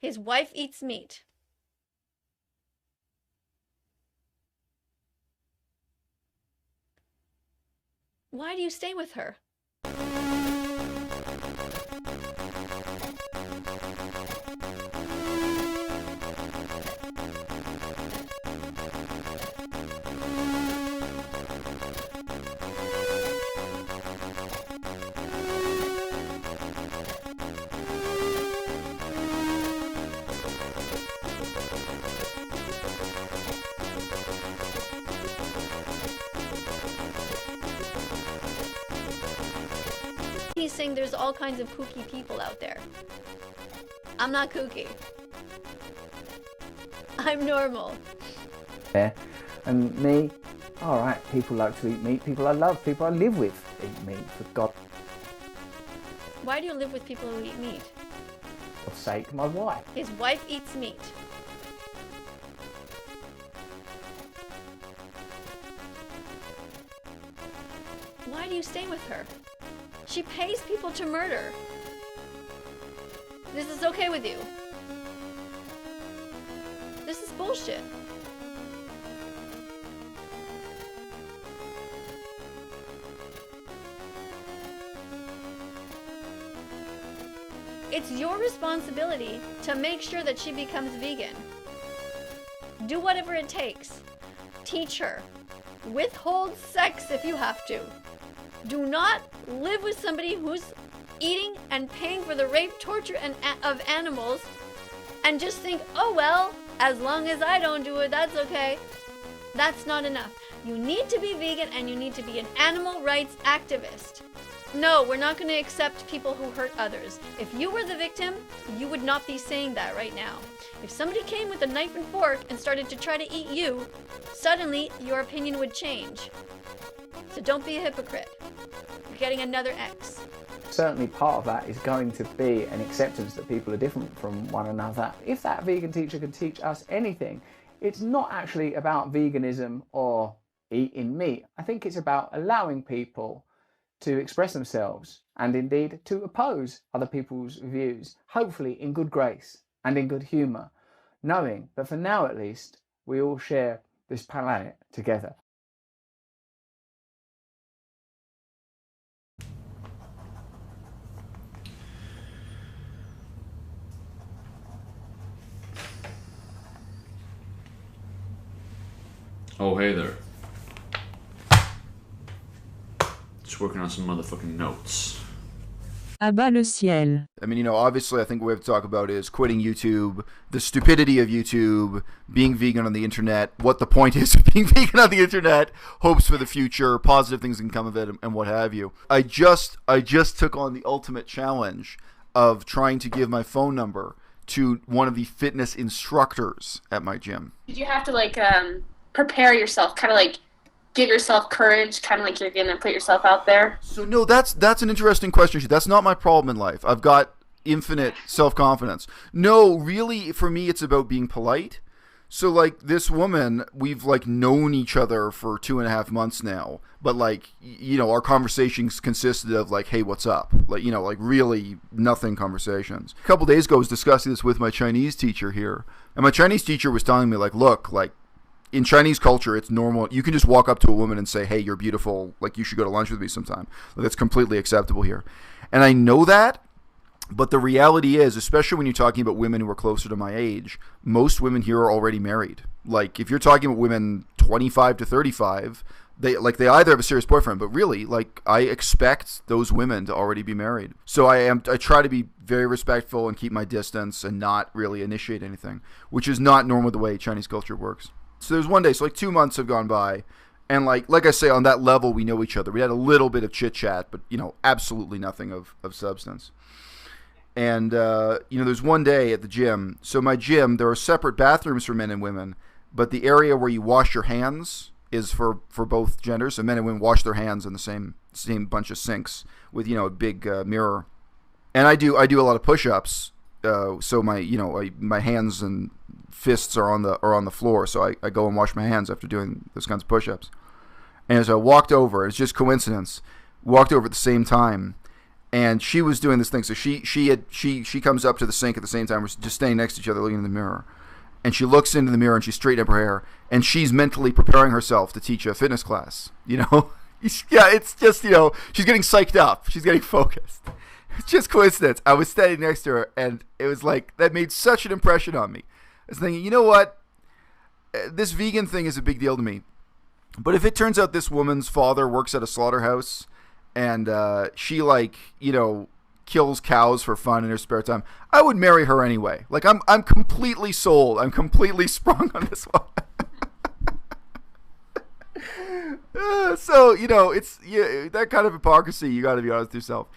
His wife eats meat. Why do you stay with her? He's saying there's all kinds of kooky people out there. I'm not kooky. I'm normal. Yeah. And me, alright, people like to eat meat. People I love, people I live with eat meat, for God's Why do you live with people who eat meat? sake, my wife. His wife eats meat. Why do you stay with her? She pays people to murder. This is okay with you. This is bullshit. It's your responsibility to make sure that she becomes vegan. Do whatever it takes. Teach her. Withhold sex if you have to. Do not live with somebody who's eating and paying for the rape, torture, of animals, and just think, oh well, as long as I don't do it, that's okay. That's not enough. You need to be vegan and you need to be an animal rights activist. No, we're not going to accept people who hurt others. If you were the victim, you would not be saying that right now. If somebody came with a knife and fork and started to try to eat you, suddenly your opinion would change. So don't be a hypocrite. You're getting another X. Certainly part of that is going to be an acceptance that people are different from one another. If that vegan teacher can teach us anything, it's not actually about veganism or eating meat. I think it's about allowing people to express themselves and indeed to oppose other people's views, hopefully in good grace and in good humour, knowing that for now at least, we all share this planet together. Oh, hey there. Just working on some motherfucking notes. À-bas-le-ciel. I mean, obviously I think what we have to talk about is quitting YouTube, the stupidity of YouTube, being vegan on the internet, what the point is of being vegan on the internet, hopes for the future, positive things that can come of it, and what have you. I just took on the ultimate challenge of trying to give my phone number to one of the fitness instructors at my gym. Did you have to prepare yourself, kind of give yourself courage, kind of like you're gonna put yourself out there? So no, that's an interesting question. That's not my problem in life. I've got infinite self-confidence. No, really, for me, it's about being polite. So this woman, we've known each other for 2.5 months now, but our conversations consisted of hey, what's up? Really nothing conversations. A couple days ago, I was discussing this with my Chinese teacher here, and my Chinese teacher was telling me look, in Chinese culture, it's normal. You can just walk up to a woman and say, hey, you're beautiful. You should go to lunch with me sometime. That's completely acceptable here. And I know that, but the reality is, especially when you're talking about women who are closer to my age, most women here are already married. If you're talking about women 25 to 35, they either have a serious boyfriend, but really, I expect those women to already be married. So I try to be very respectful and keep my distance and not really initiate anything, which is not normal the way Chinese culture works. So there's one day, so 2 months have gone by, and like I say, on that level, we know each other. We had a little bit of chit-chat, but, absolutely nothing of substance. And, there's one day at the gym. So my gym, there are separate bathrooms for men and women, but the area where you wash your hands is for both genders. So men and women wash their hands in the same bunch of sinks with, a big mirror. And I do a lot of push-ups. So my hands and fists are on the floor, so I go and wash my hands after doing those kinds of push-ups. And as I walked over, it's just coincidence, walked over at the same time, And she was doing this thing. So she comes up to the sink at the same time. We're just staying next to each other, looking in the mirror. And she looks into the mirror and she straightened up her hair. And she's mentally preparing herself to teach a fitness class. You know? Yeah, it's just, you know, she's getting psyched up. She's getting focused. It's just coincidence. I was standing next to her, and it was like, that made such an impression on me. I was thinking, you know what? This vegan thing is a big deal to me. But if it turns out this woman's father works at a slaughterhouse, and she, like, you know, kills cows for fun in her spare time, I would marry her anyway. Like, I'm completely sold. I'm completely sprung on this one. So, you know, it's that kind of hypocrisy, you got to be honest with yourself.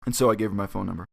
And so I gave her my phone number.